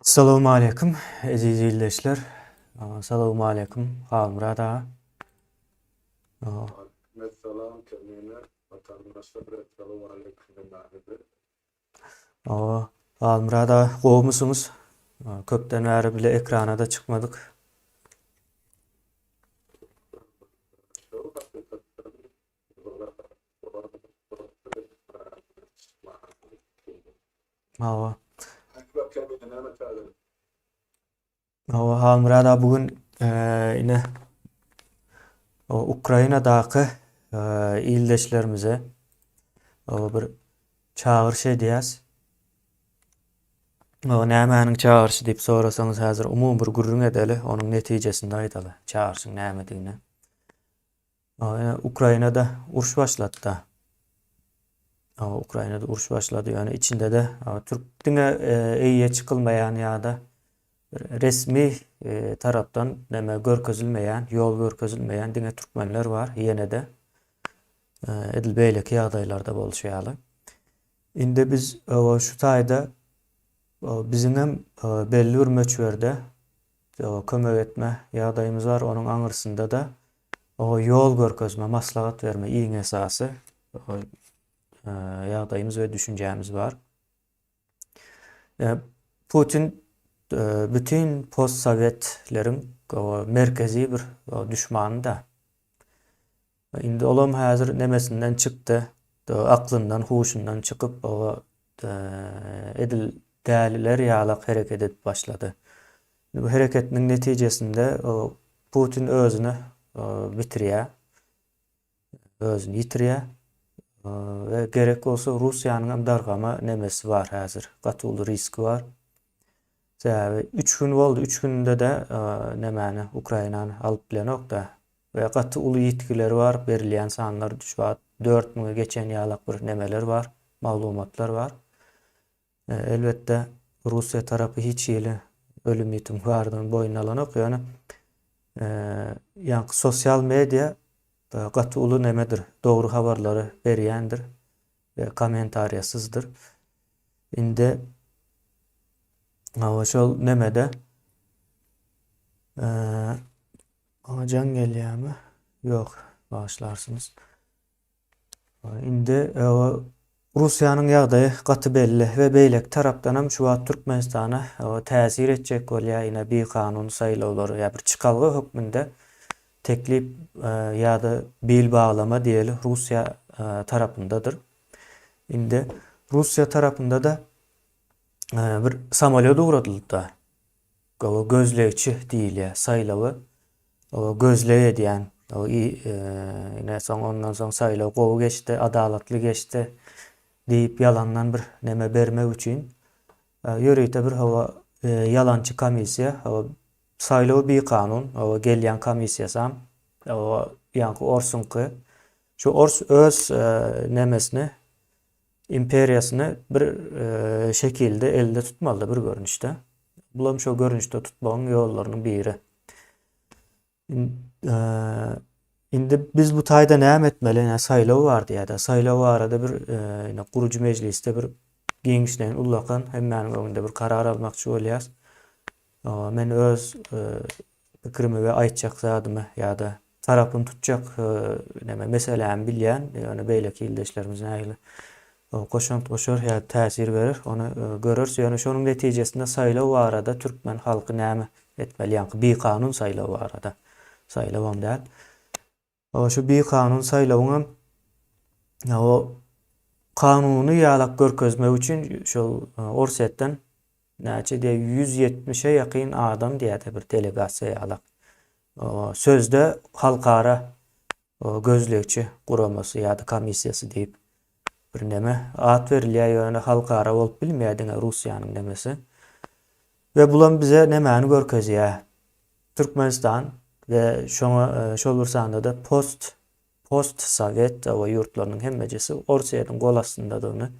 Assalamu alaikum aziz izleyiciler. Assalamu alaikum Hamrada. Mesela kendine vatandaşlara selamun aleyküm demelidir. Hamrada kovmuşsunuz. Köpten beri bile ekrana da çıkmadık. Şu hakikaten Hava. akbap kendine mesela Hamrada bugün yine Ukrayna'daki ildeşlerimize bir çağrı diyez. Nämäniň çağrışı diýip sorasaňyz häzir umum bir gurrun edeli, onun netijesinde aýdaly. Çağrışyň nämedigini. Ukrayna'da uruş başladı da. Ukrayna'da uruş başladı. Yani içinde de Türk dine eýe çıkılmayan ya da resmi tarapdan näme görkezilmeýän, ýol görkezilmeýän dine türkmenler var. Ýene de edil beýleki ýagdaýlarda boluşýaly. Indi biz şu taýda bizim hem belli bir möçberde kömek etme ýagdaýymız var. Onun aňyrsynda da ýol görkezme, maslahat verme iň esasy ýagdaýymız we düşünjämiz var. Putin bütün postsowetleriň merkezi bir düşmany da. Indi olam häzir nemesinden çykdy, aklyndan, huşundan çykyp edil däliler ýalyk hereket edip başlady. Bu hereketiniň netijesinde Putin özüni bitirýär, özüni ýitirýär we gerek bolsa Russiýanyň hem dargama nemesi var häzir. Gatyly riski var. Sebäbi 3 gün boldy. 3 günde de nemäni Ukrainany alyp bilenok da we gaty uly ýetkileri var. Berilýän sanlar düşýär. 4000'e geçen ýalyk bir nemeler var, maglumatlar var. Elbette Rusya tarapy hiç ýeli ölüm ýetim gardyny boyuna alanok. Yani sosyal medya gaty uly nemedir, dogry habarlary berýändir ve kommentariýassyzdyr. Indi şol nemede can gelýärmi? Ýok, başlarsınız. Indi Russiýanyň ýagdaýy gaty belli we beýlek tarapdan hem şu wagt Türkmenistana täsir etjek bolýar ýene bir kanun saýlawlary ýa bir çykalgy hökmünde teklip ýa-da bil baglama diýeli Russiýa tarapyndadyr. Indi Russiýa tarapynda da bir samolyot uğradyldy da. Gözleýçi diýilýär saýlawy. Gözleýe diýen ýene ondan soň saýlaw gowy geçdi, adalatly geçdi diýip yalandan bir neme bermek üçin ýöreýte bir yalançy komissiýa saýlawy bir kanun gelýän komissiýasam ýa-ni Orsunky şu öz nemesini imperiýasyny bir şekilde elde tutmaly bir görünüşde. Bulam şu görünüşde tutmagyň ýollarynyň biri. Indi biz bu taýda näme etmeli? Saýlaw bardy ýa-da saýlaw arada bir gurucu meclisde bir giňişden ullakan hemmäniň öňünde bir karar almakçy bolýar. Men öz pikirimi we aýtjak zadymy ýa-da tarapyny tutjak meselemi bilýän, ýani beýleki ildeşlerimizin aýly koşar ýa täsir berer, onu görürüz. Ýani şonuň netijesinde saýlaw arada türkmen halky näme etmeli? Ýani bir kanun saýlaw arada. Saýlawam däl. Şu bir kanun saýlawyň o kanuny ýalak görkezmek üçin şol Orsetden näçe de 170'e ýakyn adam diýär bir delegasiýa ýalak. Sözde halkara gözleýçi guramasy ýa-da komissiýasy diýip bir neme at berilýär, ýöne halkara bolup bilmeýärdiňe Russiýanyň nemesi. Ve bulan bize nemäni görkezýär? Türkmenistan ve şol bursanda da post Sovet we ýurtlarynyň hemmejesi Orsiýanyň gol astyndadygyny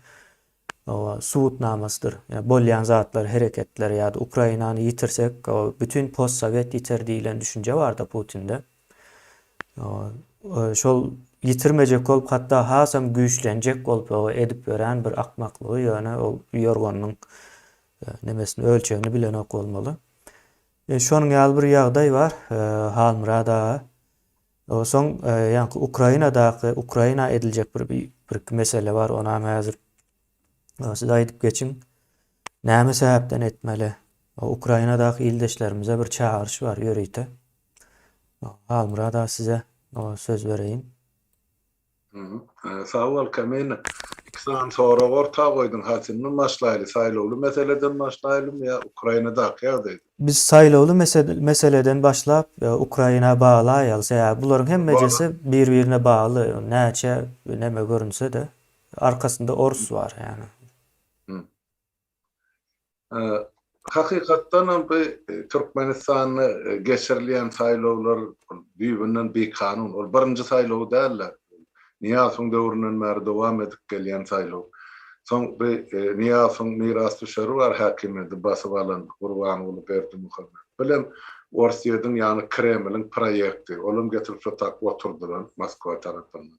suwutnamasydyr. Yani bolýan zatlar, hereketler ýa-da Ukrainany ýitirsek bütün post Sovet ýiter diýilen düşünje bar da Putinde. Şol ýitirmejek bolup hatda hasam güýçlenjek bolup edip beren bir akmaklygy ýöne o ýorganyň Nemesini ölçeğini bilen ok bolmaly. Şonuň ýaly bir ýagdaý bar. Halmyra daga. O soň ýa-ni Ukrainadaky Ukraina ediljek bir mesele bar. Ona häzir siz aýdyp geçiň. Näme sebäpden etmeli? O Ukrainadaky ildeşlerimize bir çağırış bar ýöreýte. Halmyra da size söz bereyim. Sağ ol Kemin. İkisinden sonra orta koydun hatimden başlaylı. Saylowly meseleden başlayalım ya Ukraina'daki ýagdaý. Biz saylawly meseleden başlap Ukraina bağlaýalsa, buların hemmejesi bir-birine bağlı. Näçe neme görünse de arkasında Orus var yani. Hakykatdan bu Türkmenistany geçirilýän saylawlar düýbünden bir kanun. Ol birinji saylaw däl. Niýasyň döwründen bäri dowam edip gelýän saylaw. Soň bu Niýasyň miras düşeri bar häkimeti basyp alan Gurbanoğlu Berdimuhammed. Bilen Orsiýadyň ýani Kremliň proýekti. Olum getirip şotak oturdular Moskwa tarapyndan.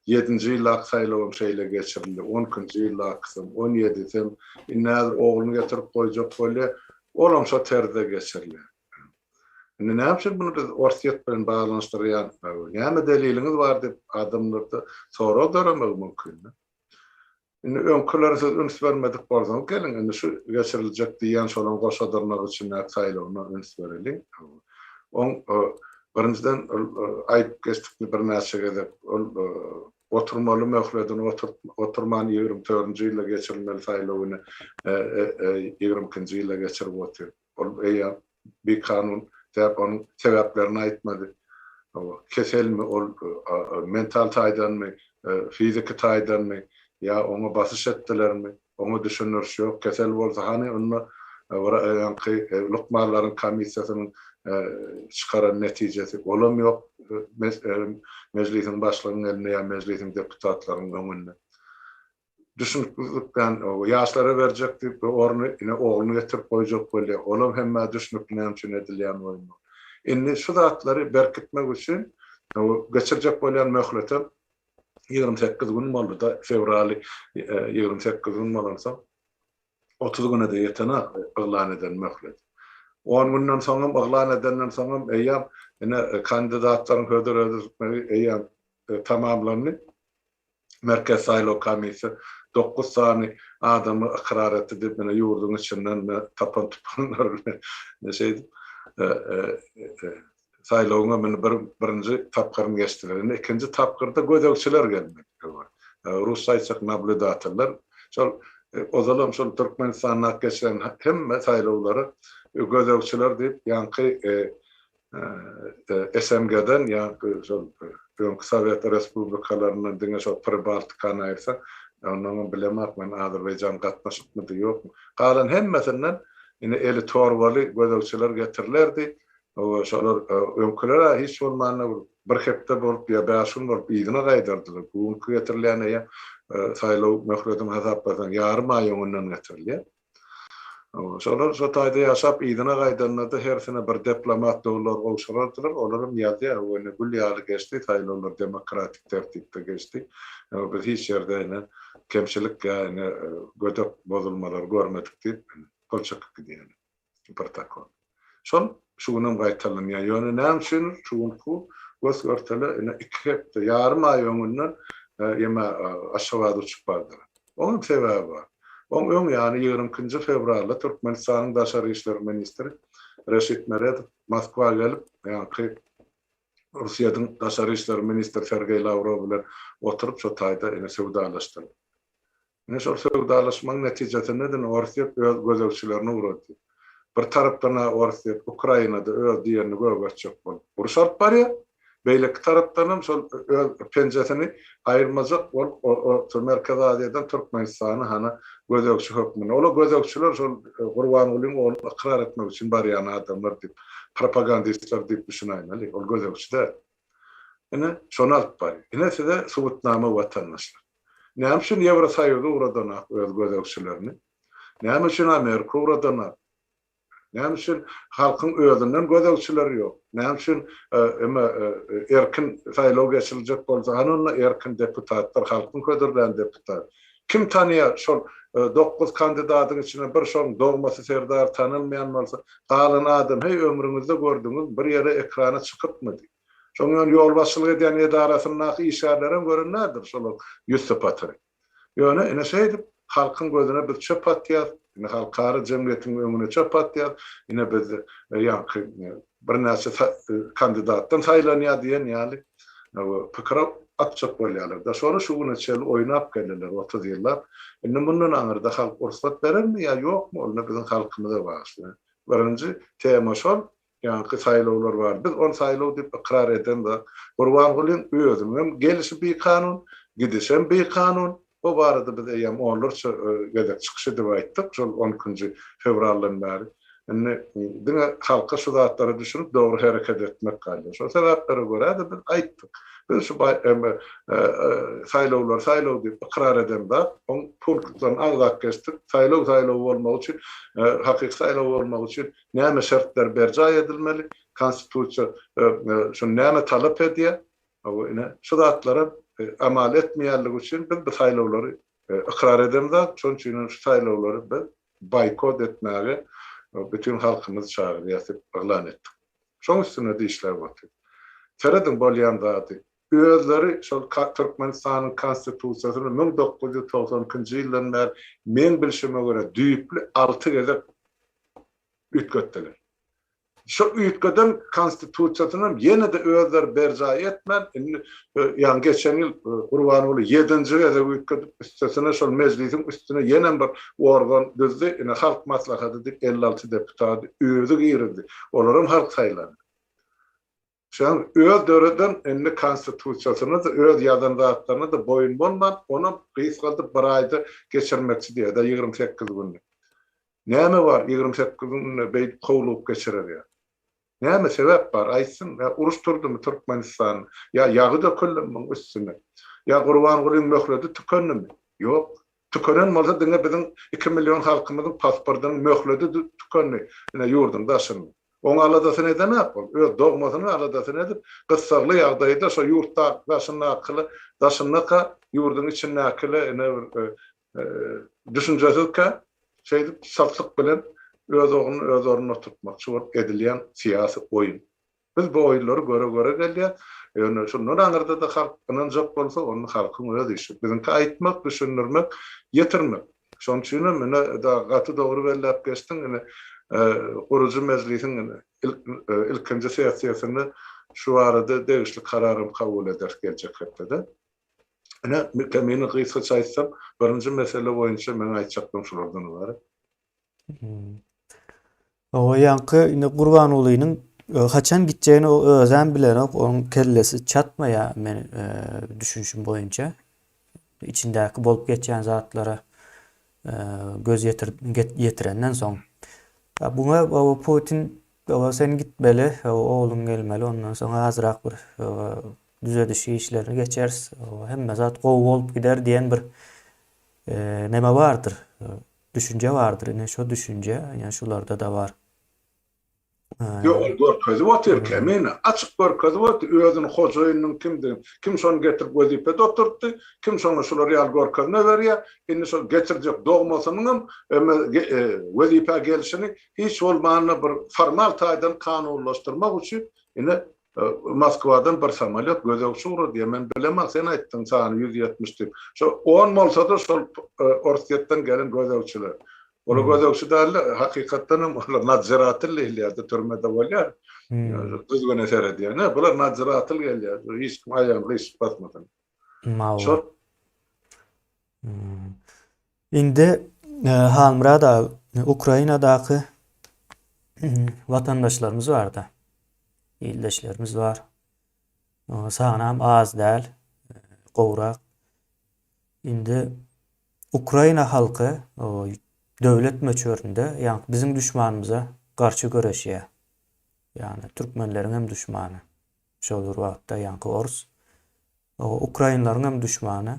7-nji ýyllaky saylawym şeýle geçirildi. 10-njy ýyllakysym, 17-sim inäzir ogluny getirip goýjak bolýa, olam şo terde geçirildi. Näme üçin bunu biz Orsiýet bilen baglanyşdyrýan? Näme deliliňiz bar dep adamlarda sora daramak mümkin. Öňküleri söz üns bermedik bolsaň gelin indi şu geçiriljek diýen şolan goşadyrmak üçin saylawna üns bereli. Birinjiden aýyp geçdikni bir näçe gezek oturmaly möhledin oturman 24-nji ýylda geçirilmeli saylawyny 22-nji ýylda geçirip otur. Ol bir kanun onun sebäplerini aýtmady. Keselmi ol mental taýdanmy, fiziki taýdanmy ya onu basyş etdilermi? Onu düşünürüş yok. Kesel bolsa hani onu lukmaların komissiýasynyň çıkaran neticesi olam yok. Meclisin başlygynyň eline ya meclisin deputatlarynyň öňünde. Düşünüklikden o ýaşlara berjekdi, orny ine ogluny getirip goýjak bolýar. Olam hemme düşünüp näme üçin edilýän boýunda. Indi şu zatlary berkitmek üçin geçirjek bolýan möhletem 28 gün boldy da fevraly 28 gün bolansa 30 güne de ýetene ýylan eden möhlet. 10 günden soňra ýylan edenden soňra eýýam ine kandidatlaryň hödüredi eýýam tamamlany Merkez Saýlaw Komissiýasy 9 sany adamy ikrar etdi dep mene ýurduň içinden tapan tupanlar näşeýdi saylawyňa meni birinji tapkyryn geçdiler. Ikinji tapkyrda gözegçiler gelmedi. Rus aýtsak nablidatorlar. Şol ozalam şol Türkmenistanyň geçiren hemme saýlawlary gözegçiler diýip ýanky SMG'den ýanky şol Sowet Respublikalarynyň diňe şol Pribaltikany aýrsa, onuň bilemek men Azerbaýjan gatnaşypmydy ýokmy? Galan hemmesinden ine eli torbaly gözegçiler getirilerdi. O şolar öňkülere hiç bolmany bir hepde bolup ya başyn bolup ýygyna gaýdardylar. Bu getirilen ýa saýlaw möhledini hasaplasan ýarym aý öňünden getirilýär. Şolar şu taýda ýaşap ýygyna gaýdanlarda her sene bir diplomat dowlar gowşardylar. Olaryň ýaly öňe gül ýaly geçdi, saýlawlar demokratik tertipde geçdi. Biz hiç ýerde kemçilik ýa-ni gödök bozulmalar görmedik diýip bolçak diýen protokol. Şol şuňam gaýtalan ýa-ni näme üçin şuňku göz görteli ine 2 hepde ýarym aý öňünden ýema aşgabat uçup bardylar. Onuň sebäbi bar. Oň ýani 20-njy fevralda Türkmenistanyň daşary işler ministri Reşit Meredov Moskwa gelip ýa-ni Russiýadyň daşary işler ministri Sergey Lavrov bilen oturup şu taýda ine söwdalaşdylar. Ine şol söwdalaşmaň netijesinde Orsiýa gözegçilerini urady. Bir tarapdan Orsiýa Ukrainada öz diýerini görgäçjek bolup. Urşap barýar. Beýleki tarapdan şol penjesini aýyrmajak bolup o Merkez Aziýadan Türkmenistany hana gözegçi hökmüne. Ola gözegçiler şol Gurbanoğluň oğluny ikrar etmek üçin barýan adamlar diýip propagandistler diýip düşünýärler. Ol gözegçiler. Ine şonu alyp barýar. Ine size subutnama watandaşlar. Näme üçin Ýewrosaýyga uradan öz gözegçilerini? Näme üçin Amerika uradan? Näme üçin halkyň özünden gözegçileri ýok? Näme üçin erkin saýlaw geçiriljek bolsa, hanonla erkin deputatlar, halkyň ködürlen deputat. Kim tanýar şol 9 kandidatın içine bir şoň dogmasy serdar tanylmaýan bolsa, galan adam hey ömrüňizde gördüňiz bir ýere ekrana çykypmydy. Şoňa ýol başçylyk edýän edarasynyň işärlere göre nädir şol Ýusuf Batyr. Ýöne ine şeýdip halkyň gözüne bir çöp atýar, ine halkary jemgyýetiň öňüne çöp atýar, ine biz ýa-ni bir näçe kandidatdan saýlanýar diýen ýaly pikir atjak bolýarlar. Da şonu şu güne çel oýnap geldiler 30 ýyllar. Indi mundan aňyrda halk ursat berenmi ýa ýokmy? Onu biziň halkymyza bagşly. Birinji tema şol, ýa-ni saýlawlar bar. Biz on saýlaw diýip ikrar eden da Gurbangulyň özüňem gelişi bir kanun, gidişem bir kanun. O barada biz eýem olurça gezek çykyşy diýip aýtdyk. Şol 10-njy fevraldan bäri. Indi diňe halka şu zatlary düşünüp dogry hereket etmek galýar. Şo sebeplere görä de biz aýtdyk. Biz şu saýlawlar diýip ikrar eden da on punktdan agzak geçdik. Saýlaw bolmak üçin, hakyky saýlaw bolmak üçin näme şertler berja edilmeli? Konstitusiýa şu näme talap edýär? Ine şu zatlara amal etmeýärligi üçin biz bu saýlawlary ikrar edem da şoň üçin şu saýlawlary biz boykot etmäge bütün halkymyz çağırýar, elan etdik. Şoň üstüne de işler batdy. Feredin bolýan zady özleri şol Türkmenistanyň konstitusiýasyny 1992-nji ýyldan bäri men bilşime görä düýpli 6 gezek ütgetdiler. Şu ütgeden konstitusiýasyny ýene de özleri berja etmän, ýa-ni geçen ýyl Gurbanguly 7-nji gezek ütgedip üstesine şol mejlisiň üstüne ýene bir organ düzdi, ine halk maslahaty diýip 56 deputat özü girdi. Olaram halk saýlandy. Şoň öz döwreden indi konstitusiýasyny da öz ýazan zatlaryny da boýun bolman, onu gysgalyp bir aýda geçirmekçi diýer da 28 günlük. Näme bar 28 günne beýip kowlup geçirer ýa. Näme sebäp bar? Aýtsyn, uruşturdymy Türkmenistan? ýa ýagy da köllümiň üstüne. ýa Gurbangulyň möhleti tükennimi? Ýok. Tükenen bolsa diňe biziň 2 million halkymyzyň pasportynyň möhleti tükenni. Ine ýurdun daşyny. Oň aladasyny edemät bol. Öz dogmasyny aladasyny edip, gysgaly ýagdaýda şo ýurtda daşynyka ýurdun içindäkile ine düşünjesikä şeýdip saflyk bilen öz ogyny tutmak şu edilýän siýasy oýun. Biz bu oýunlary göre gelýär. Ýöne şundan aňyrda da halk ynanjak bolsa, onu halkyň öz işi. Biziňki aýtmak, düşündirmek, ýetirmek. Şoň üçin mene da gaty dogry belläp geçdiň, ine Gurucu Meclisiň ilkinji sessiýasyny şu arada degişli kararym kabul eder geljek hepde. Ine meni gysga çaýsam, birinji mesele boýunça men aýtjakdym şulardan ibaret. O ýanky ine Gurbangulynyň haçan gitjegini özem bilerek onun kellesi çatmaýa men düşünşüm boýunça içindäki bolup geçen zatlara göz yetirenden soň buňa Putin sen gitmeli, oğlun gelmeli, ondan soňra azyrak bir düzedişi işlerini geçers, hemme zat gowy bolup gider diýen bir neme bardyr, düşünje bardyr. Ine şo düşünje, ýa şularda da bar. Ýok, görkezip otyr kemine, açyk görkezip otyr, özüni hojaýynyň kim şonu getirip wezipede oturtdy, kim şonu şolary ýal görkezine berýär, indi şol geçirjek dogmasynyň wezipe gelişini hiç bolmanyny bir formal taýdan kanunlaşdyrmak üçin ine Moskwadan bir samolyot gözegçi urdy diýe men bilemem, sen aýtdyň sany 170 diýip. Şo 10 bolsa da şol Orsiýetden gelen gözegçiler. Ola gözegçi däl, hakykatdan olar nadjiratyl ehliyatda türmede bolýar. Düzgün eser edýär. Bular nadjiratyl gelýär. Hiç kim aýagyny hiç basmadan. Şol. Indi Halmrada Ukrainadaky vatandaşlarymız bar da. Ýyldaşlarymız bar. Sanam az däl, gowrak. Indi Ukraina halky döwlet möçöründe, ýani biziň düşmanymyza garşy göreşýär. Ýani türkmenleriň hem düşmany. Şol wagtda ýani Ors. Ukrainlaryň hem düşmany.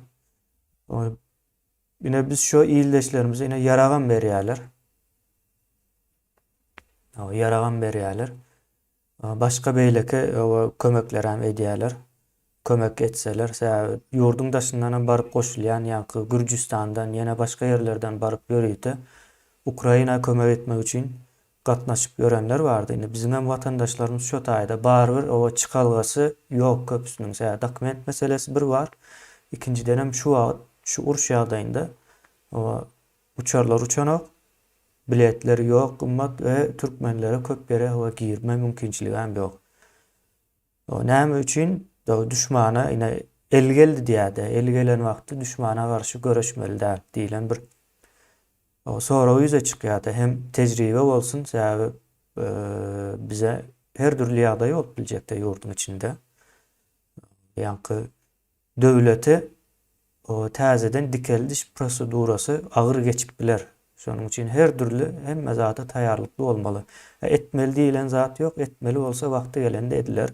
Ine biz şo ýyldaşlarymyza ine yaragan berýärler. Yaragan berýärler. Başga beýleke kömekler hem edýärler. kömek etseler, yurdun daşından barıp koşulayan, ýa-ni Gürcistandan, ýene başga yerlerden barıp ýörüýdi. Ukraina kömek etmek için gatnaşyp ýörenler bardy. Indi bizim hem vatandaşlarymız şo taýda barbyr o çıkalgasy ýok köpüsiniň. Dokument meselesi bir var. İkinciden hem şu uruş ýagdaýynda o uçarlar uçanok, biletleri ýok, gymmat we türkmenlere köp bere o girme mümkinçiligi hem ýok. O näme üçin düşmana ine el geldi diýäde. El gelen wagty düşmana garşy görüşmeli diýilen bir o sonra o yüze çıkýardy. Hem tejribe bolsun, sebäbi bize her türlü ýagdaý bolup biljekde ýurdun içinde. Ýa-ni döwleti o täzeden dikeldiş prosedurasy agyr geçip biler. Şonuň üçin her türlü hemme zata taýýarlykly bolmaly. Etmeli diýilen zat ýok, etmeli bolsa wagty gelende ediler.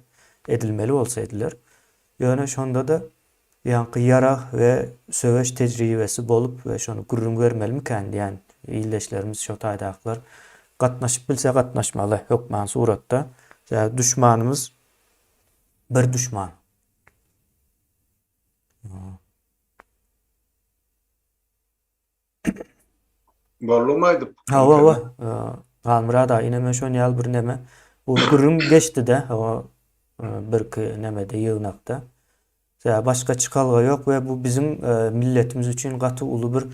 Edilmeli bolsa ediler. Ýöne şonda da ýa-ni ýarag we söweş tejribesi bolup we şonu gurrun bermelimiken diýen ýyldaşlarymız şo taýdaklar gatnaşyp bilse gatnaşmaly hökman suratda. Düşmanymız bir düşman. Bolmaýdy. Galmyrada ine men şonu ýaly bir neme. Bu gurrun geçdi-de o bir nemede ýygnakda. Başka çıkalga ýok we bu bizim milletimiz üçin gaty uly bir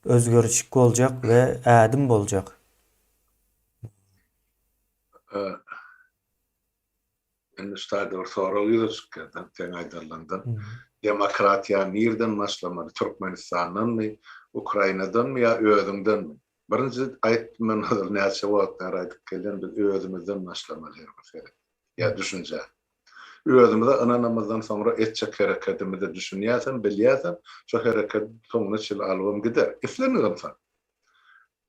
özgörüşik boljak we ädim boljak. Indi ştaýda soraw ýüzükden teň aýdylanda demokratiýa nirden başlamaly? Türkmenistandanmy, Ukrainadanmy ýa özüňdenmi? Birinji aýtmam näçe wagtlar aýdyp gelýän biz özümizden başlamalyýız. Ya düşünce. Özümüzde ananamızdan sonra etçek hareketimizi düşünýäsem, bilýäsem, şo hareket soňuna çyl alwam gider. Islenýärsa.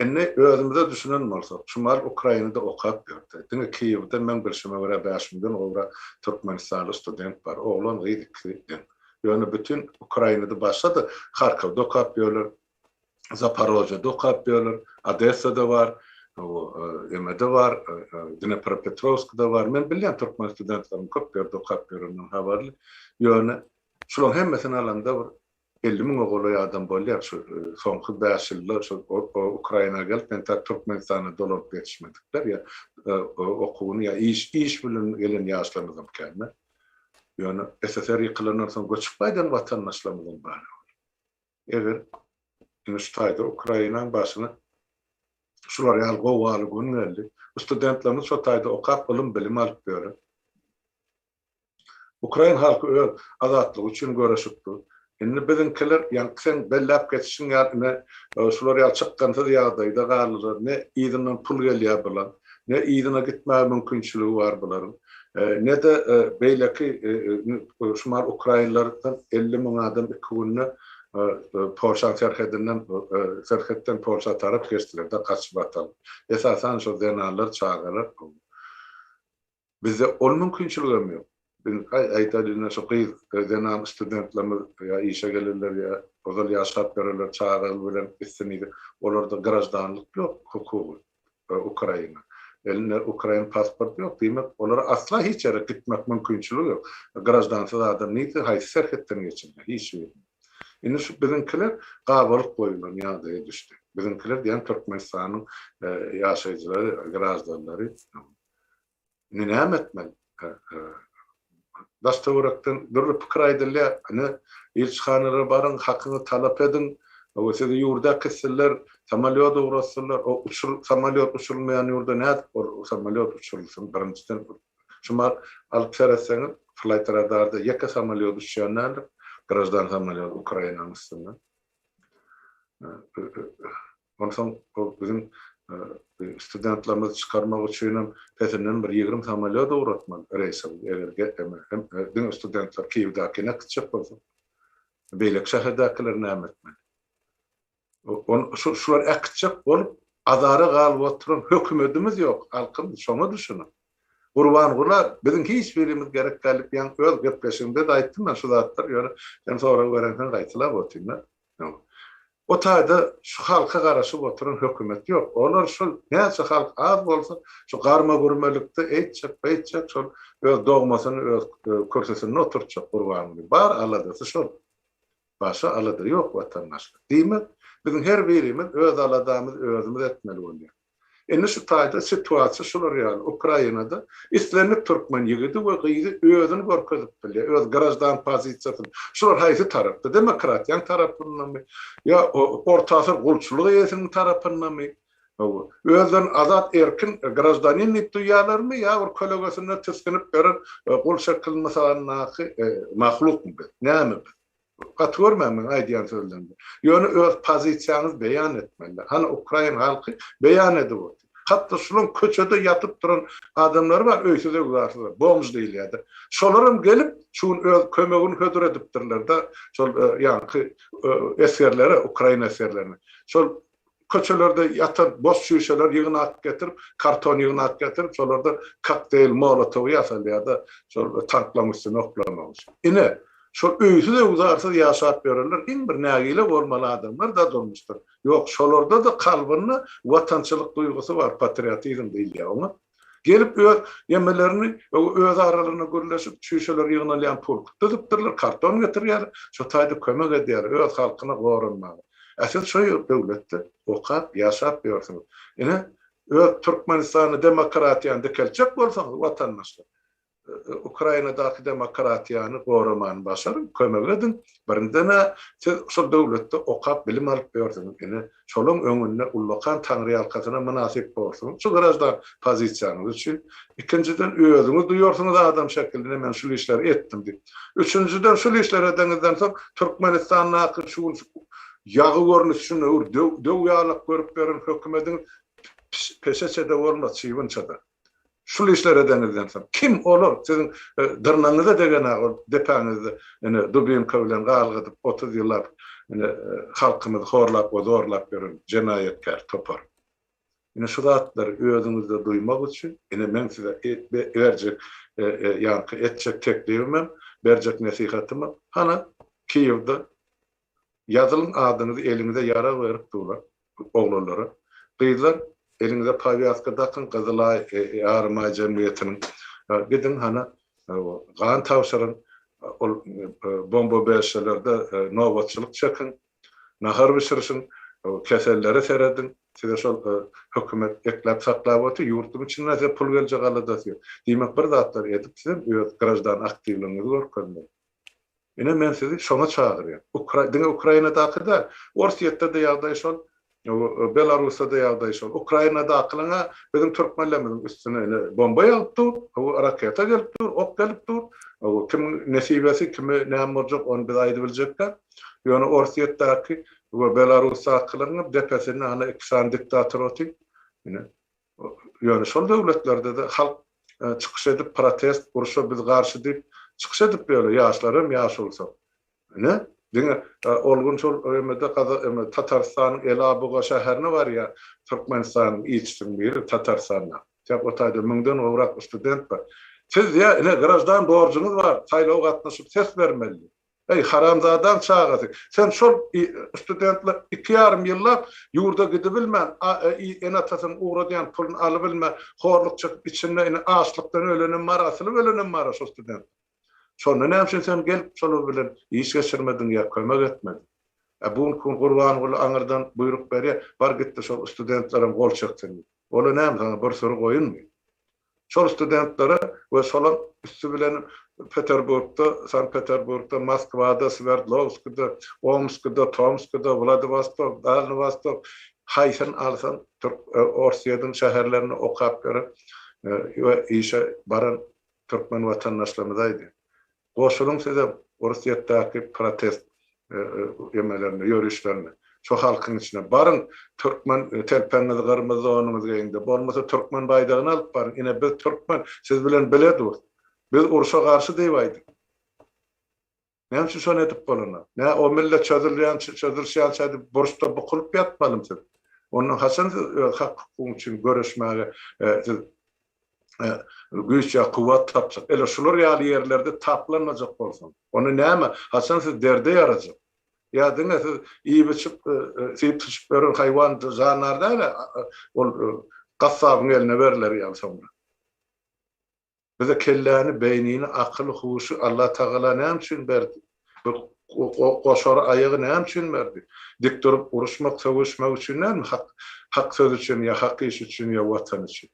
Enne özümüzde düşünen bolsak, şumar Ukrainada okap ýördi. Diňe Kiýewde men bir şuma görä 5.000 owra Türkmenistanly student bar. Oglan gyýdyk. Ýöne bütün Ukrainada başlady. Harkowda okap ýörler, Zaporojyada okap ýörler, Odessada var. O emede var, Dnepropetrovskda var. Men bilýän türkmen studentlaryň köp ýerde okap ýörenden habarly. Ýöne şular hemmesini alanda bir 50.000 ogly adam bolýar. Şu soňky 5 ýylda şu Ukraina gelip enta Türkmenistana dolap geçmedikler ýa okuwyny ýa iş bilen gelen ýaşlarymyz kelme. Ýöne SSR ýykylanan soň göçüp baýdan watandaşlarymyz bar. Eger şu taýda Ukrainanyň başyna şular ýaly gowaly günlerdi. Studentlerimiz şo taýda okap bilim alyp berýär. Ukraina halky öz azatlygy üçin görüşipdi. Indi biziňkiler ýa-ni sen bellap geçişiň ýalyna şular ýaly çykkansa ýagdaýda galylar. Ne ýygynyň pul gelýär bilen, ne ýygyna gitmäge mümkinçiligi bar bularyň. Ne de beýleki şumar Ukrainalardan 50.000 adam 2 günde Polşa serhetten Polşa tarap geçtiler de kaçıp atal. Esasen şu denarlar çağırlar. Bizde ol mümkinçiligi ýok. Aýtadyna şu denar studentlerimiz ya işe gelirler ya özel ýaşap bererler çağırlar bilen istinidi. Olarda grajdanlyk ýok, hukuky Ukraina. Elinde Ukraina pasport ýok diýmek, olara asla hiç ýere gitmek mümkinçiligi ýok. Grajdansyz adam näde haýsy serhetten geçinler, hiç ýok. Indi şu biziňkiler gabalyk goýulan ýagdaýa düşdi. Biziňkiler diýen Türkmenistanyň ýaşaýjylary, grajdanlary näme etmeli? Daştawrakdan bir pikir aýdylýar, elçihanlara barın, hakyny talap edin. O sede ýurda kesseler, samalyot uğrassalar, o samalyot uçurulmayan ýurda näde? O samalyot uçurulsun birinçiden. Şumar alyp seretseňiz, flight radarda ýeke samalyot uçýanlar, grajdan samalyot Ukrainanyň üstünden. Ondan bizim studentlarımız çıkarmak için peşinden bir 20 samalyot uğratmalı. Reysel hem din studentlar Kiýewdäkine gitjek bolsa. Beýlek şäherdekiler näme etmeli? Şular äkitjek bolup azara galyp oturan hökümetimiz ýok. Halkym şoňa düşünün. Gurban bizim hiç birimiz gerek gelip yan öz gepleşimde de aýtdym ben şu zatlar ýöne hem sonra görensen gaýtylap otyrlar. O taýda şu halka garaşyp oturan hökümet ýok. Olar şu näçe halk az bolsa şu garma gurmalikde eýtjek şol öz dogmasyny öz körsesine oturtjak gurbanly. Bar aladysy şol. Başa alady ýok watandaşlar. Diýme? Bizim her birimiz öz aladymyz özümüz etmeli bolýar. Indi şu taýda situasiýa şolar ýaly Ukrainada islenip türkmen ýigidi we gyýdy özüni görkezip bilýär. Öz garajdan pozisiýasyny. Şolar haýsy tarapda? Demokratiýaň tarapyndanmy? Ya orta asyr gulçylyk ýetiniň tarapyndanmy? Özden azat erkin grajdanin nitýalarmy ya bir kolegasyna tysgynıp berip gul şekilmasalarynaky mahluk mu? Näme? Katgörmämen aýdýan sözlerinde. Ýöne öz pozisiýanyňyzy beýan etmeli. Hani Ukraina halky beýan edip otur. Hatda şolun köçede yatıp duran adamlar var, öýsüde uzarsızlar. Bomж diýilýär. Şolaryň gelip şuň öz kömegini hödür edipdirler da şol ýa-ni esgerlere, Ukraina esgerlerine. Şol köçelerde yatan boş şüşeler ýygyna atyp getirip, karton ýygyna atyp getirip, şolarda kokteyl, molotov ýasalýar da şol tanklamak üçin oklamak üçin. Ine şol öýsüde uzarsyz ýaşap bererler. Iň bir nägile bolmaly adamlar da durmuşdur. Ýok, şolarda da kalbyny watançylyk duýgusy bar, patriotizm diýilýär onu. Gelip öz ýemelerini öz aralaryna gürleşip şüşeler ýygyna ýan pul tutupdyrlar, karton getirýär, şo taýda kömek edýär, öz halkyna gorunmaly. Esas şo döwletde okap ýaşap ýörsiňiz. Ine öz Türkmenistany demokratiýany dikelçek bolsaňyz watandaşlar, Ukrainadaky demokratiýany goraman başaryn, kömek edin. Birindene siz şol döwletde okap bilim alyp ýörsiňiz. Ine şoluň öňünde ullakan taňry ýalkasyna münasip bolsun. Şu garajda pozisiýanyňyz üçin. Ikinciden özüňiz duýarsyňyz adam şekilde men şu işleri etdim diýip. Üçüncüden şu işleri edenden soň Türkmenistanyň şu ýagy görnüşini döwýalyk görüp beren hökümetiň peşeçede bolmaz çyýbynçada. Şu işlere denilden sonra kim olur sizin dırnağınıza degen ağır depanızda Dubinka bilen galgadıp 30 yıllar halkımızı horlap ve zorlap veren cenayetkar topar. Yine şu rahatları özünüzde duymak için yine ben size verecek yankı edecek teklifimim, verecek nasihatimi hana Kiev'de yazılın adınızı elinize yara verip durlar oğulları. Kıyızlar elinize payyaska dakın Kızılay Ağrımay Cemiyeti'nin gidin hana gan tavşarın bomba beşelerde novatçılık çekin, nahar bişirişin, keselleri seredin, size şol hükümet eklep saklap otu, yurtum için nese pul gelecek alıdası. Demek bir zatlar edip size grajdan aktivliğinizi görkönmeyin. Yine men sizi şona çağırıyorum. Ukrayna'da da, Orsiyet'te de yağday şol, Belarus'ta da yağday şol. Ukrayna'da akılına bizim Türkmenlerimizin üstüne bomba yağıp dur, raketa gelip dur, ok gelip dur. Kimin nesibesi, kimi ne amurcuk onu biz aydı bilecekler. Yani Orsiyet'taki ve Belarus'a akılına depesine hani ikişan diktatör otu. Yani şol devletlerde de halk çıkış edip protest, kuruşa biz karşı deyip çıkış edip böyle yaşlarım yaş olsa. Ne? Dine olgun şol ömede Tatarstan'ın Elabuga şäherine var ya Türkmenistan'ın ilçisinin biri Tatarstan'a. Tek otayda 1000'den uğrak student var. Siz ya ne garajdan borcunuz var. Saylaw gatnaşyp ses vermeli. Ey haramzadan çağırdı. Sen şol studentler 2,5 ýyllap ýurda gidip bilmän, enatasyn uğradyan pulunu alyp bilmän, horluk çykyp içinde açlykdan ölenen marasyly ölenen mara şol student. Şonu näme sen gelip şolu bilen iş geçirmedin ya kömek etmedin. Bu Gurban ul aňyrdan buyruk berýär, bar gitdi şol studentlaryň gol çeksin. Ola näme sana bir soru goýunmy? Şol studentlere we şolan üstü bilen Peterburgda, Sankt-Peterburgda, Moskwada, Sverdlovskda, Omskda, Tomskda, Vladivostok, Dalnivostok haýsyn alsan Orsiýadyň şäherlerini okap berip we işe baran Türkmen watandaşlarymyz aýdy. Goşulun size Orsiýetdäki protest ýemelerini, ýörüşlerini şu halkyň içine barın Türkmen telpeňizi gyrmyzy onuňyz geýinde bolmasa Türkmen baýdagyny alyp barın. Ine biz Türkmen siz bilen biledik. Biz uruşa garşy diýip aýdyk. Näme şu şonu edip bolana? Ne o millet çözülýän şäherdi borçda bukulyp ýatmalym siz. Onuň haçan hak hukuky üçin görüşmäge güýçe kuwat tapjak. Ele şular ýaly ýerlerde taplanmajak bolsun. Onu näme? Haçan siz derde ýarajak. Ya diňe siz iyi biçip seyip tutup beren haýwan janarda ol gassabyň eline berler ýa sonra. Bize kelläni, beynini, akıl, huşu Allah Taala näme üçin berdi? Bu goşary aýagy näme üçin berdi? Dik durup uruşmak, sowuşmak üçin näme? Hak söz üçin ya hak iş üçin ya watan üçin.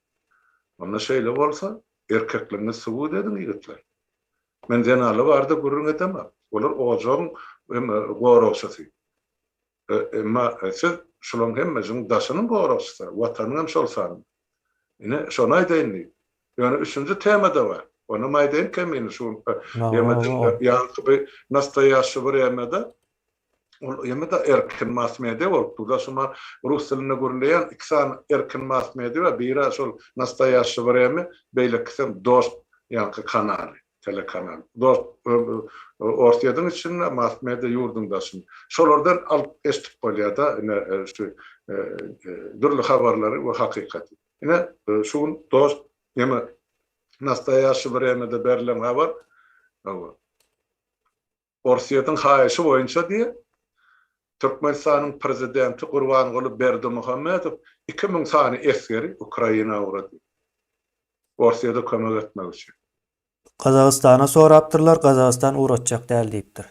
Onda şeýle bolsa erkekliňi subut edin ýigitler. Men jenaly barda gurrun edemem. Olar ojaň gorokşasy. Emma siz şolong hemmejin daşynyň gorokşasy, watanyň hem şolsan. Ine şonu aýdaýyn. Yani üçüncü temada var. Onu maýdaýyn kemini şu ýa-da nastoýaşy bir ýemede ýemede erkin mass media bolup durda şuma rus diline görünýän iki san erkin mass media we biri şol nastoýaşy bir ýeme beýle kisem dost ýa-da kanal, telekanal. Dost ortaýadyň içinde mass media ýurdundaşyn. Şolardan alyp eşitip bolýar-da ine şu durly habarlary we hakykati. Ine şuň dost ýeme nastoýaşy bir ýemede berilen habar. Orsiýatyň haýyşy boýunça diýe Türkmenistanyň prezidenti Gurbanguly Berdimuhammedow 2000 sany eskeri Ukraina uğradı. Orsiýada kömek etmek üçin. Kazakstana sorapdyrlar, Kazakistan uğratjak däl diýipdir.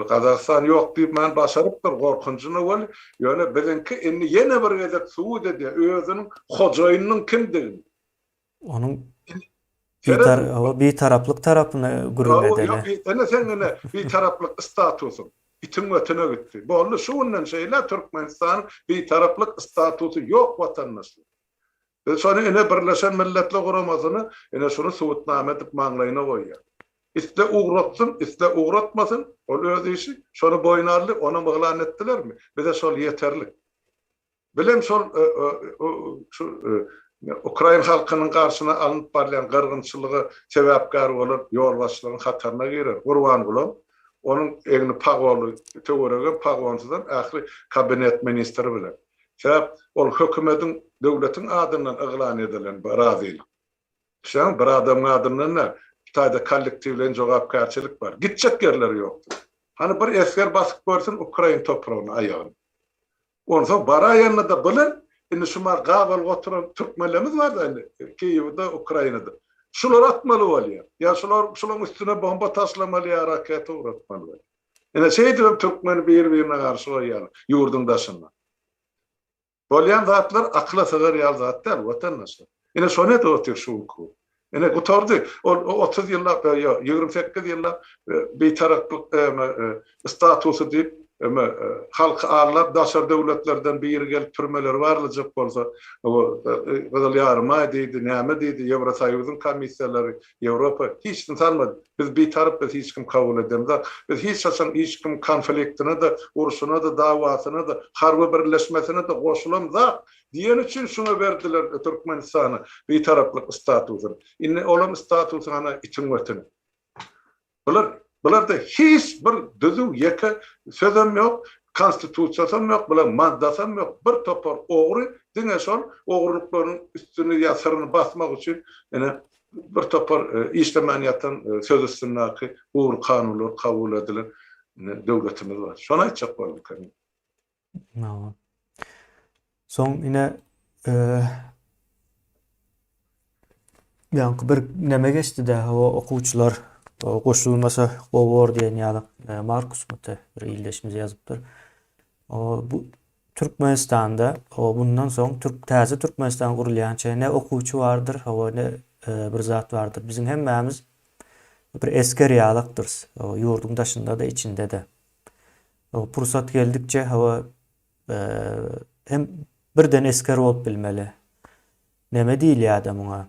Kazakistan ýok diýip men başarypdyr, gorkunçyny bol. Ýöne bilinki inni ýene bir gezek suwud edýär, özüniň hojaýynyň kimdigini. Onuň bir taraplyk tarapyny gürülmedeli. Ene sen ene bir taraplyk statusu itin ötüne gitti. Bolly şuundan şeýle Türkmenistan bir taraplyk statusu ýok watandaşlyk. Şonu ene Birleşen Milletler Guramasyny ene şunu suwutname edip maňlaýyna goýýar. İste uğratsın, iste uğratmasın, ol öz işi, şonu boýnarly, ona myglan etdilermi? Bize şol ýeterli. Bilem şol Ukraina halkynyň garşyna alınıp barýan gyrgynçylygy sebäpkär bolar, ýol başlaryň hataryna girer. Gurbanguly onuň egni pagwaly töweregen pagwansydan ähli kabinet ministri bilen. Sebäp ol hökümetiň, döwletiň adyndan yglan edilen barazylyk. Şoň bir adamyň adyndan Taýda kollektiwlen jogapkärçilik bar. Gitjek yerleri ýokdur. Hani bir esker basyp görsün Ukraina topragyny aýagyny. Onsa baraýanyna da bilen, indi şumar gabal oturan türkmenlerimiz var da Kiýewde, Ukrainada. Şular atmaly bolýar. Ya şularyň üstüne bomba taşlamaly, raket uğratmaly bolýar. Ene şeýdem türkmen bir-birine garşy goýýar ýurdun daşynda. Bolýan zatlar akla sygar ýal zatlar, watandaşlar. Ene şonu da otur şuňku. Ene gutardy. 30 ýyllap, 28 ýyllap bir taraplyk statusy diýip halk ağırlar daşar devletlerden biri gelip türmeler varlayacak bolsa Gazal yarıma deydi, näme deydi, Ýewrosoýuzyň komissiýalary, Ýewropa hiç kim tanımadı. Biz bir tarap, biz hiç kim kabul edemiz. Biz hiç açan hiç kim konfliktine de, uruşuna da, davasyna da, harby birleşmesine de goşulamaz. Diýen üçin şunu berdiler Türkmenistana bir taraplyk statusy. Inne olam statusyna için ötüni. Bularda hiç bir düzü yeke sözüm yok, konstitusiýasam yok, bular maddasam yok. Bir topar oğru, diňe şol oğurluklaryň üstüne ýasyryny basmak üçin ene bir topar işlemän ýatan söz üstünäki uğur kanunlar kabul edilen döwletimiz var. Şonu aýtjak boldyk. Soň ine ýa-ni bir neme geçdi-de okuwçylar goşulmasa gowor diýen ýaly Markus Mute bir ýyldaşymyz ýazypdyr. Bu Türkmenistanda bundan soň täze Türkmenistan gurulýança ne okuwçy bardyr, ne bir zat bardyr. Bizim hemmämiz bir esker ýalykdyr. Ýurdun daşynda da içinde de. Pursat geldikçe hem birden esker bolup bilmeli. Neme diýilýär muňa?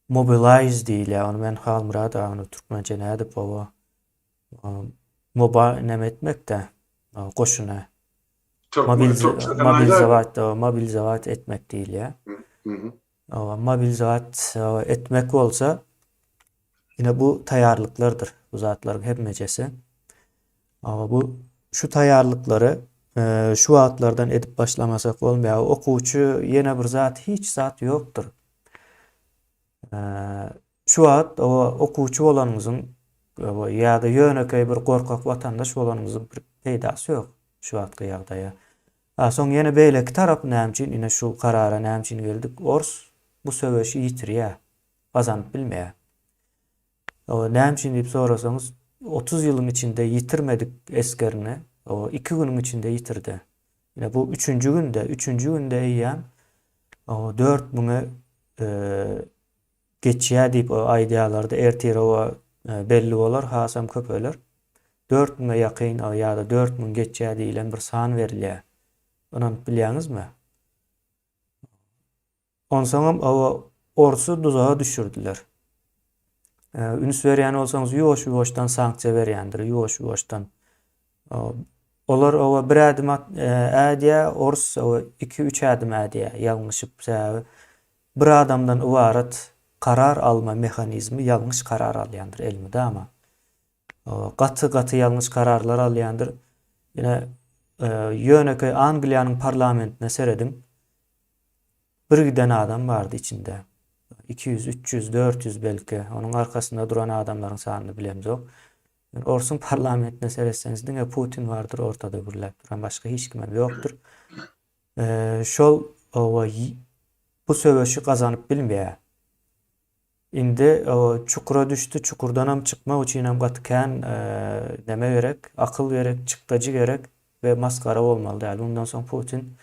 Mobilize diýilýär. Onu men halmyrad onu türkmençe näde bowa. Neme etmekde goşuna. Mobilizavat etmek diýilýär. Mobilizavat etmek bolsa yine bu taýýarlyklardyr. Bu zatlaryň hemmejesi. Bu şu taýýarlyklary şu wagtlardan edip başlamasak bolmaýar. Okuwçy ýene bir zat hiç zat ýokdur. Şu wagt okuwçy bolanyňyzyň ýa-da ýönekay bir gorkak watandaş bolanyňyzyň bir peýdasy ýok şu wagtky ýagdaýa. Soň ýene beýleki tarap näme üçin ine şu karara näme üçin geldik? Ors bu söwüşi ýitirýär. Gazanyp bilmeýär. O näme üçin diýip sorasaňyz 30 ýylyň içinde ýitirmedik eskerini o 2 günüň içinde ýitirdi. Ýa bu 3-nji günde eýýän o 4000'e geçýär diýip o aýdýarlarda ertire o belli bolar, hasam köpeler. 4000'e ýakyn ýa-da 4000 geçýär diýilen bir san berilýär. Onu bilýäňizmi? Onsoňam o orsu duzağa düşürdiler. Üns berýän bolsaňyz ýuwaş-ýuwaşdan sanksiýa berýändir, ýuwaş-ýuwaşdan. Olar o bir adım ädýä, ors o 2-3 adım ädýä ýalňyşyp sebäbi bir adamdan ibaret karar alma mehanizmi ýalňyş karar alýandyr elmide ama. Gaty ýalňyş kararlar alýandyr. Ýene ýöneköy Angliýanyň parlamentine seredim. Bir giden adam bardy içinde. 200, 300, 400 belki. Onun arkasında duran adamların sanyny bilemzok. Orsun parlamentine seretseňiz diňe Putin bardyr ortada gürläp duran, başga hiç kim ýokdur. Şol bu söwüşi gazanyp bilmeýär. Indi o çukura düştü, çukurdanam çıkmak üçin hem gatykän neme gerek, akyl gerek, çykdajy gerek we maskara bolmaly däl. Bundan soň Putin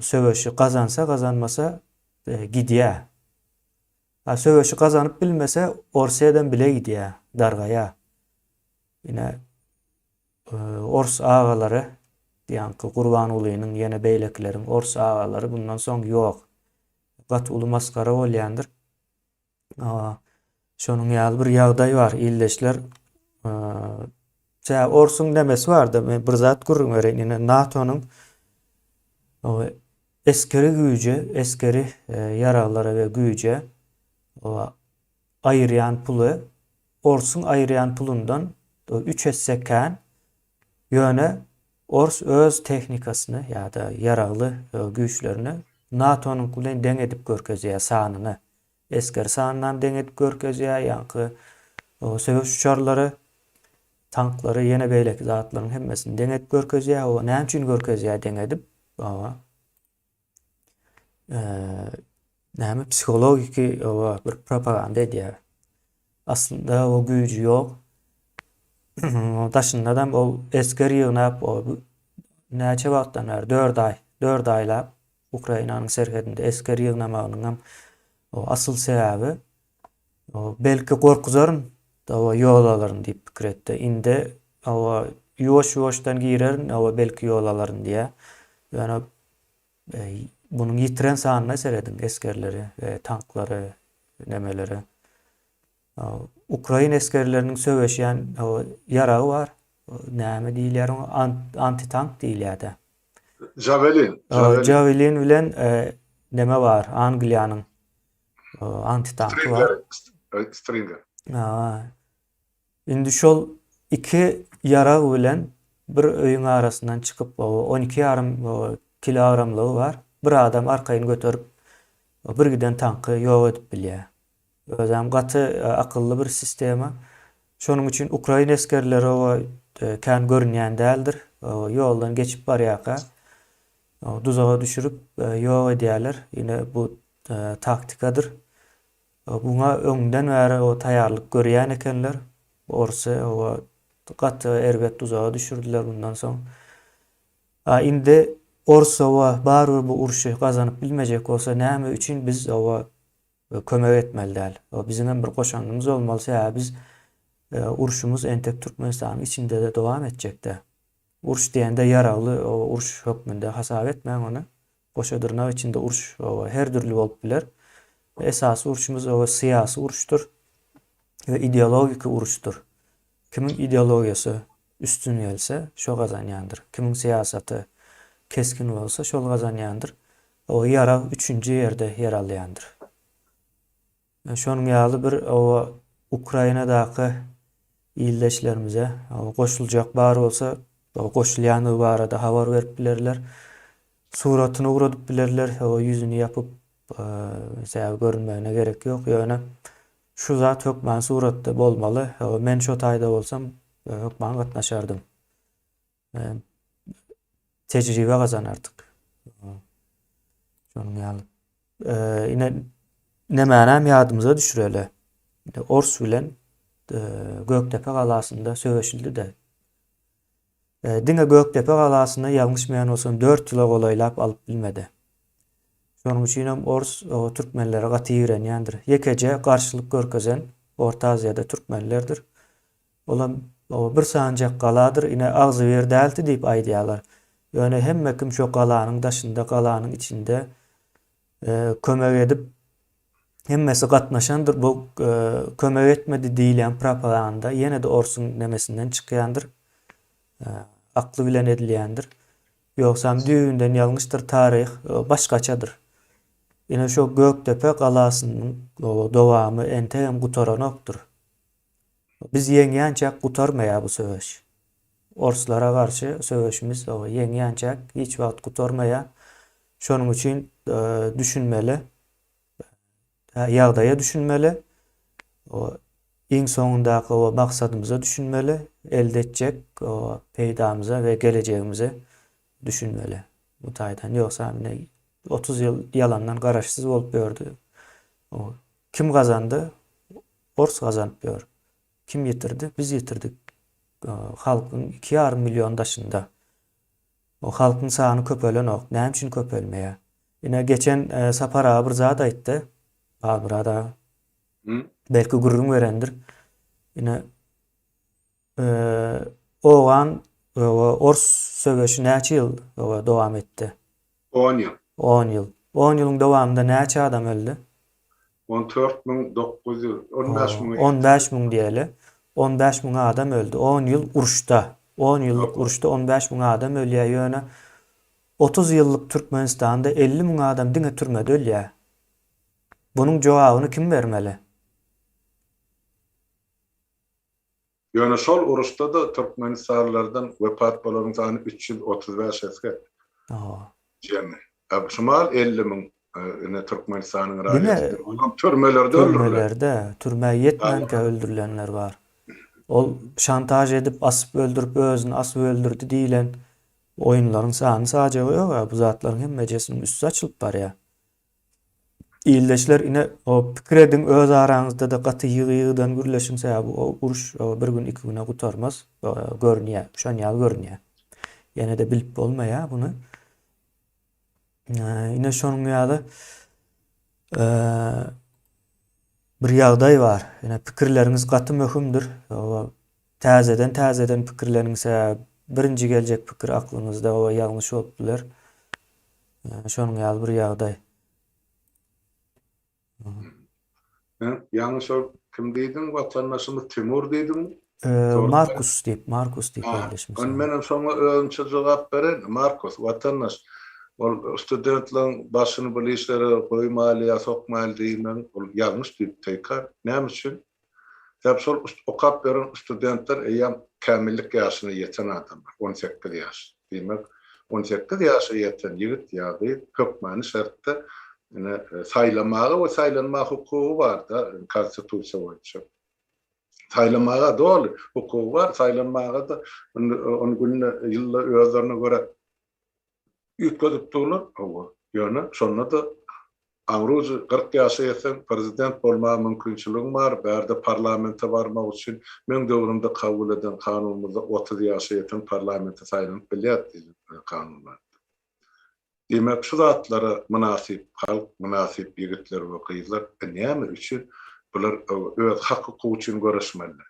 söwüşi gazansa gazanmasa gidýär. Söwüşi gazanyp bilmese Orsiýadan bile gidýär, dargaýa. Ýene Ors agalary diýanky Gurban Ulynyň ýene beýlekleriň Ors agalary bundan soň ýok. Gat uly maskara bolýandyr. Şonuň ýaly bir ýagdaý bar. Illeşler Orsuň demesi bardy. Men bir zat gurrun berýän. Ýene NATO'nyň eskeri güýje, eskeri ýaraglara we güýje aýyrýan puly Orsuň aýyrýan pulundan 3 hisse kän ýöne Ors öz technikasyny ýa-da ýaragly güýçlerini NATO'nun bilen deň edip görkezýär sanyny. Esker sanynyň deň edip görkezýär, ýa-da söwüş uçarlary, tanklary, ýene beýleki zatlaryň hemmesini deň edip görkezýär. O näme üçin görkezýär deň edip? Näme psikologiki bir propaganda edýär. Aslında o güýji ýok. Daşyndan ol eskeri ýygnap näçe wagtdan beri 4 aýlap Ukrainanyň serhedinde eskeri ýygnamagynyň asyl sebäbi belki gorkuzaryn ýol alaryn diýip pikir etdi. Indi ýuwaş-ýuwaşdan girerin belki ýol alaryn diýä. Ýani bunyň ýitiren sanyna seredin eskerleri, tanklary, nemeleri. Ukraina eskerleriniň söwüşýän ýaragy bar. Näme diýilýär? Antitank diýilýär. Javelin bilen neme var? Angliýanyň antitanky var. Stringer. Indi şol iki yarag bilen bir öýüň arasyndan çykyp 12,5 kilogramlygy var. Bir adam arkaýyn götürüp bir giden tankı ýok edip bilýär. Özem gaty akylly bir sistema. Şonuň üçin Ukraina eskerleri kän görünýän däldir. Ýoldan geçip barýaka duzağa düşürüp ýok edýärler. Ýene bu taktikadyr. Buna öňden bäri taýýarlyk görýän ekenler. Orsa gaty erbet duzağa düşürdiler bundan soň. Indi Orsa barby bu uruşy gazanyp bilmejek bolsa näme üçin biz kömek etmeli däl. Bizim bir goşanymyz bolmaly. Biz uruşumuz entek Türkmenistanyň içinde de dowam etjekde. Uruş diýende ýaragly uruş hökmünde hasap etmeň onu. Goşadyrnak içinde uruş her türlü bolup biler. Esasy uruşumuz syýasy uruşdur we ideologik uruşdur. Kimin ideologiýasy üstün gelse şo gazanýandyr. Kimin syýasaty keskin bolsa şol gazanýandyr. Ýarag 3-nji ýerde yer alýandyr. Şonuň ýaly bir Ukrainadaky illeşlerimize goşuljak bar bolsa goşulýany barada habar berip bilerler. Suratyny uradyp bilerler. Ýüzüni ýapyp görünmegine gerek ýok. Ýöne şu zat hökmen suratda bolmaly. Men şo taýda bolsam hökmen gatnaşardym. Tejribe gazanardyk. Şonuň ýaly. Ine nemänem ýadymyza düşüreli. Ors bilen Göktepe galasynda söweşildi-de. Diňe Göktepe galasyna ýalňyşmaýan bolsam 4 ýyla golaýlap alyp bilmedi. Şonuň üçin hem Ors o türkmenlere gaty ýörenýändir. Ýekeje garşylyk görkezen Orta Aziýada türkmenlerdir. Olam o bir saňjak galadyr, ine agzy ber däldi diýip aýdýarlar. Ýöne hemme kim şo galanyň daşynda, galanyň içinde kömek edip hemmesi gatnaşandyr. Bu kömek etmedi diýilen propaganda ýene de Orsuň nemesinden çykýandyr. Akly bilen edilýändir. Ýoksam düýünden ýalňyşdyr, taryh başgaçadyr. Ine şo Göktepe galasynyň dowamy entegem gutaranokdur. Biz ýeňýänçäk gutarmaýar bu söweş. Orslara garşy söweşimiz ýeňýänçäk hiç wagt gutarmaýar. Şonuň üçin düşünmeli. Ýagdaýa düşünmeli. O iň soňundaky o maksadymyza düşünmeli. Elde etjek o peýdamyza we gelejegimize düşünmeli. Bu taýdan ýoksa 30 ýyl ýalandan garaşsyz bolup berdi. O kim gazandy? Ors gazanyp ber. Kim ýetirdi? Biz ýetirdik. Halkyň 2,5 milyon daşynda. O halkyň sany köpelen ok. Näme üçin köpelmeýär? Ine geçen Sapara bir zat aýtdy. Burada belki gurrun verendir. Ine oğan Ors söweşi näçe ýyl dowam etdi? 10 ýyl. 10 ýyl. 10 ýylyň dowamında näçe adam öldü? 14.900, 15.000. 15.000 diýeli. 15.000 adam öldü. 10 ýyl uruşda. 10 ýyllyk uruşda 15.000 adam ölýär. Ýöne 30 ýyllyk Türkmenistanda 50.000 adam diňe türmede ölýär. Bunun jogabyny kim bermeli? Ýöne şol uruşda da Türkmenistanlardan wepat bolanyň sany 335 esket. Jemi. Şumal 50.000 ine Türkmenistanyň raýaty. Olam türmelerde öldürilýär. Türmelerde, türme yetmänke öldürilenler var. Ol şantaj edip asyp öldürüp özüni asyp öldürdi diýilen oýunlaryň sany saja ýok. Bu zatlaryň hemmejesiniň üstü açylyp barýar. İldeşler ine o pikir edin öz araňyzda da gaty ýygy-ýygydan gürleşiň sebäbi o uruş bir gün 2 güne gutarmaz. Görnýär, şon ýaly görnýär. Ýene de bilip bolmaýar buny. Ine şonuň ýaly bir ýagdaý bar. Ine pikirleriňiz gaty möhümdir. Täzeden pikirleriňiz sebäbi birinji geljek pikir aklyňyzda o ýalňyş bolup biler. Şonuň ýaly bir ýagdaý. Ýalňyş kim diýdiň? Watandaşymyz Timur diýdiň? Markus diýip ýerleşmiş. Menem şoňa öňçe jogap beren. Markus, watandaş. Ol studentlaryň başyny bilýişleri goýmaly ýa sokmaly diýmen, ol ýalňyş diýip teýkar. Näme üçin? Täp şol okap beren studentler eýam kämillik ýaşyna ýeten adamlar. 18 ýaş. Diýmek 18 ýaşa ýeten ýigit ýa-da köpmäni şertde saýlamaga we saýlanma hukugy bar da konstitusiýa boýunça. Saýlamaga dol hukugy bar, saýlanmaga da onu günne ýylla özlerine göre ýetkezip durlar. Ýöne şonda da Amruzy 40 ýaşa ýetsen prezident bolma mümkinçiligiň bar, bärde parlamente barmak üçin men döwrümde kabul eden kanunymyzda 30 ýaşa ýeten parlamente saýlanyp bilýär diýip kanunlar. Demek şu zatlara münasip halk, münasip ýigitler we gyzlar näme üçin bular öz hakyky üçin görüşmeliler.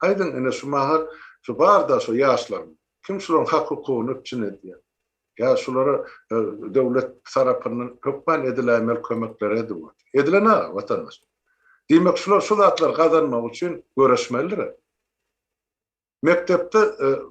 Aýdyn ene şu mahal şu barda şu ýaşlar kim şularyň hakykyny üçin edýär? Ya şulara döwlet tarapyndan köpmen edilämel kömekler edýär. Edilene watandaş. Demek şu zatlar gazanmak üçin görüşmeliler. Mektepde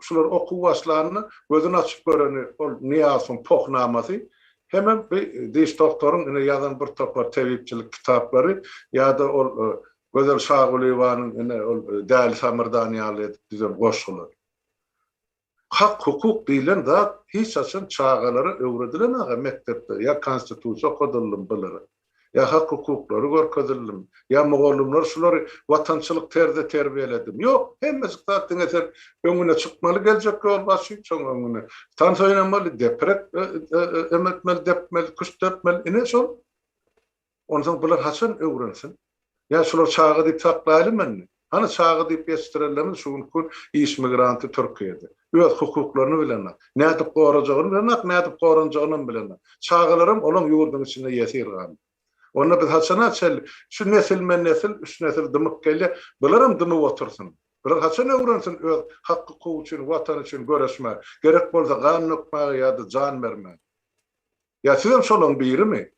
şular okuw başlaryny gözüni açyp göreni ol Niýazyň pohnamasy hemen bir diş doktoryň ine ýazan bir topar tebipçilik kitaplary ýa-da ol Gözel Şagulyewanyň ine ol Däl Samardanyýaly diýen goşgular. Hak hukuk diýilen zat hiç açan çağalara öwredilen mektepde ya konstitusiýa okydylyp bilir. Ya hak hukuklary görkezildim. Ya mugallimler şulary watançylyk terde terbiyeledim. Yok, hemmesi zatdyň eser öňüne çykmaly geljek ýol başy çoň öňüne. Tan soýlanmaly, deprek emetmeli, depmeli, küstepmeli. Ine şol. Ondan bular haçan öwrensin. Ya şular çağı diýip saklaýarmyň? Hani çağı diýip ýetirellermi şuňkun iş migranty Türkiýede. Öz hukuklaryny bilenler. Näde gorajagyny bilenler, näde goranjagyny bilenler. Çağlarym olaň ýurdun içinde ýetirgan. Onda biz haçana çel, şu nesil men nesil, üç nesil dymyk geldi. Bularym dymyp otursun. Bular haçan öwrensin öz hakkı gowy üçin, watan üçin göreşme. Gerek bolsa gan nokmagy ýa-da jan berme. Ya sizem şolaň birimi?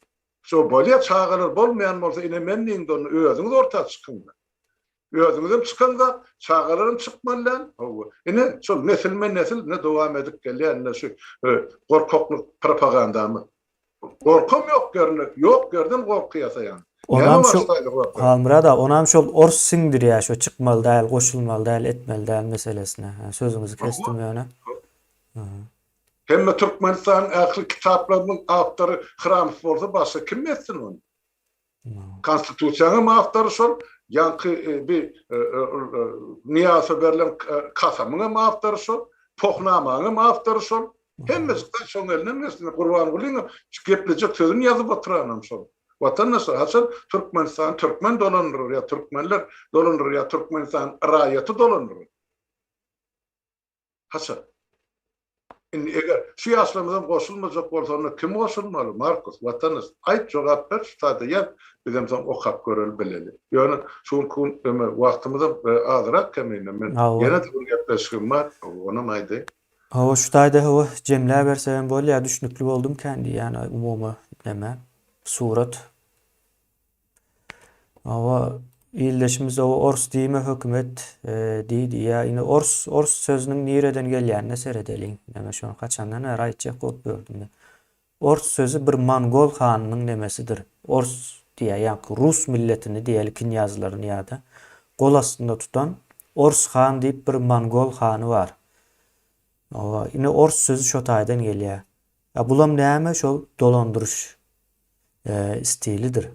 Şo bolýa çağlar bolmaýan bolsa ine menniň donu özüňiz orta çykyn. Özüňizem çykanda çağlarym çykmalan. Ine şol nesil men nesil ne dowam edip gelýän ne şu gorkoklyk propagandamy. Gorkum yok görünük. Yok gördüm korku yasayan. Onam şu Halmira onam şol ors siňdir ýa şo çykmaly däl, goşulmaly däl, etmeli däl meselesine. Sözüňizi kestim ýöne. Hemme Türkmenistan ähli kitaplarynyň awtory Hramov bolsa başga kim etsin onu? Konstitusiýanyň awtory şol ýanky bir niýasa berilen kasamyň awtory şol, pohnamanyň awtory şol. Hemmesi şoň eline mesine Gurban Gulyň geplecek sözüni ýazyp oturanam şol. Watandaşlar haçan Türkmenistan Türkmen dolandyr ya Türkmenler dolandyr ya Türkmenistan raýaty dolandyr. Haçan. Eger şu ýaşlamyzdan goşulmajak bolsa onda kim goşulmaly? Markus watandaş aýt jogap ber ştada ýa bizem soň okap görel bileli. Ýöne şunkun wagtymyzda azyrak kemeýne men ýene bir gepleşigim bar, onu maýdy. Hawa şu taýda hawa jemlä bersem bolýar, düşnükli boldum kendi ýani umumy näme surat. Hawa illeşimiz o ors diýme hökümet diýdi ýa ine ors sözüniň nireden gelýänine seredeliň. Näme şonu kaçandan aýtjak bolup gördüm. Ors sözü bir Mongol hanynyň nemesidir. Ors diýä ýa Rus milletini diýeli kinýazlaryny ýa-da gol astynda tutan Ors han diýip bir Mongol hany bar. Ine ors sözü şo taýdan gelýär. Bulam näme şol dolandyryş stilidir.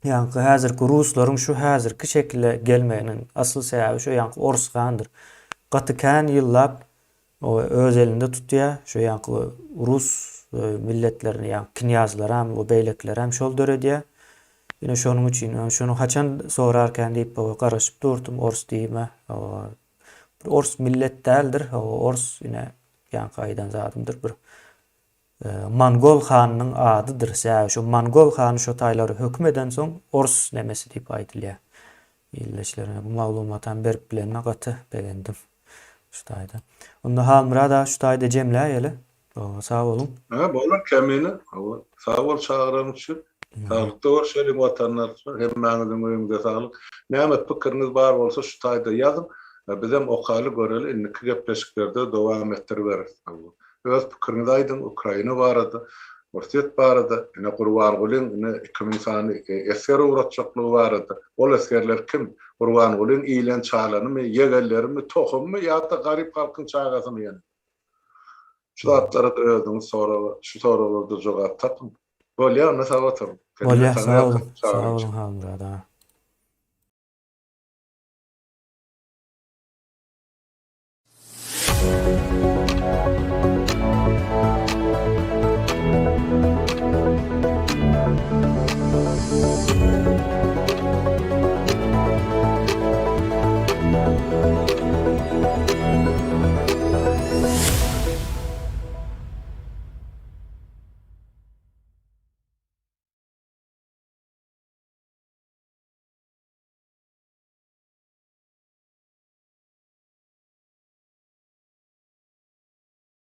Ýani häzirki ruslaryň şu häzirki şekilde gelmeýiniň asl sebäbi şo ýani ors handyr. Gatykän ýyllap o öz elinde tutýar. Şo ýani Rus milletlerini ýani kinýazlar hem o beýlekler hem şol döredýär. Ine şonuň üçin şonu haçan sorarken diýip garaşyp durdum ors diýme. Ors millet däldir. Ors ine ýani gaýdan zadymdyr bir Mongol hanynyň adydyr. Şo Mongol hany şo taýlary hökm eden soň ors nemesi diýip aýdylýar. Illeşlerine bu maglumatdan berip bilenme gaty beğendim. Şu taýda. Onda Halmira da şu taýda jemläýeli. Sag bolun. Bolar kemini. Sag bol çağıran üçin. Sağlıkda var şöyle vatanlar hemmäňiziň öňünde saglyk. Näme pikiriniz bar bolsa şu taýda ýazym. Bizem okaly göreli indiki gepleşiklerde dowam etdirbeririz. Öz pikirinizi aýdyň, Ukraina barada, Russiýa barada, ine Gurban Gulyň ine 2000 sany eser uğratjaklygy barada. Ol eskerler kim? Gurban Gulyň iýlen çağlanymy, ýegellerimi, tohummy ýa-da garyp halkyň çağasymy ýene. Şu zatlara özüňiz sonra şu soralarda jogap tapyn. Bolýar, ona sag oturum. Bolýar, sag olun Halmira da.